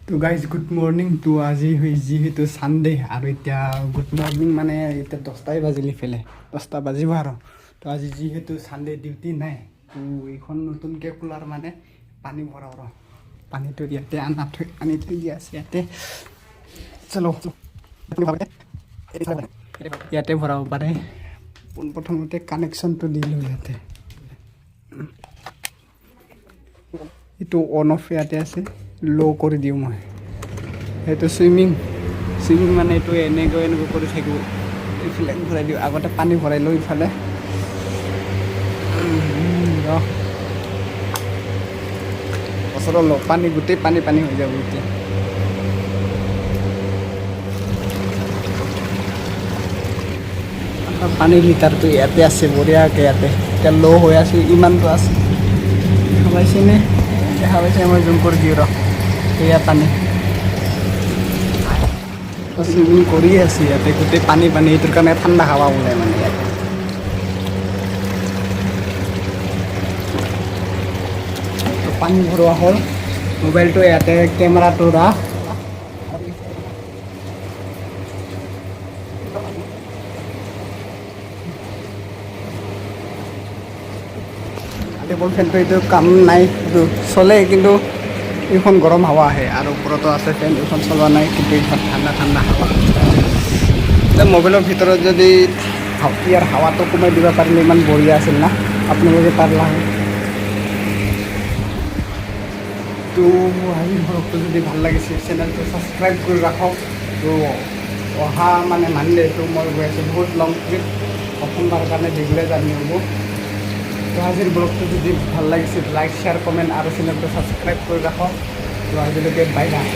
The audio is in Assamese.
তো গাইজ গুড মৰ্ণিং। তো আজি যিহেতু ছানডে আৰু এতিয়া গুড মৰ্ণিং মানে এতিয়া 10টাই বাজিলি ফেলে 10টা বাজিব আৰু। তো আজি যিহেতু ছানডে ডিউটি নাই, তো এইখন নতুনকৈ খোলাৰ মানে পানী ভৰাওঁ ৰ। পানীটো ইয়াতে আনি থৈ দিয়া আছে ইয়াতে। চলো ইয়াতে ভৰাব পাৰে। পোনপ্ৰথমতে কানেকশ্যনটো দিলোঁ ইয়াতে। এইটো অন অফ ইয়াতে আছে, ল' কৰি দিওঁ মই। সেইটো চুইমিং মানে এইটো এনেকৈ কৰি থাকিব। এইফালে ভৰাই দিওঁ, আগতে পানী ভৰাই লওঁ ইফালে। ওচৰৰ পানী গোটেই পানী হৈ যাব এতিয়া। পানীৰ লিটাৰটো ইয়াতে আছে বঢ়িয়াকৈ, ইয়াতে এতিয়া ল' হৈ আছে, ইমানটো আছে। দেখা পাইছেনে? দেখা পাইছে? মই জুম কৰি দিওঁ ৰ। এয়া পানী চুইমিং কৰি আছে ইয়াতে, গোটেই পানী এইটোৰ কাৰণে ঠাণ্ডা হাৱা ওলায় মানে ইয়াতে। পানী ভৰোৱা হ'ল, মোবাইলটো ইয়াতে কেমেৰাটো ৰাখ। টেবল ফেনটো এইটো কাম নাই, এইটো চলে কিন্তু এইখন গৰম হাৱা আহে, আৰু ওপৰতো আছে ফেন, এইখন চলোৱা নাই কিন্তু এইখন ঠাণ্ডা হাৱা। এতিয়া মোবাইলৰ ভিতৰত যদি ইয়াৰ হাৱাটো কমাই দিব পাৰিলে ইমান বঢ়িয়া আছিল না, আপোনালোকে পাৰিলা হয়। তো আজি ঘৰকটো যদি ভাল লাগিছে চেনেলটো ছাবস্ক্ৰাইব কৰি ৰাখক। তো অহা মানে মানডেটো মই গৈ আছোঁ বহুত লং ট্ৰিপ, প্ৰথমবাৰ কাৰণে দীঘলীয়া জাৰ্ণি হ'ব। তো আজিৰ ব্লগটো যদি ভাল লাগিছে লাইক শ্বেয়াৰ কমেণ্ট আৰু চেনেলটো ছাবস্ক্ৰাইব কৰি ৰাখক। তো আজিলৈকে বাই বাই।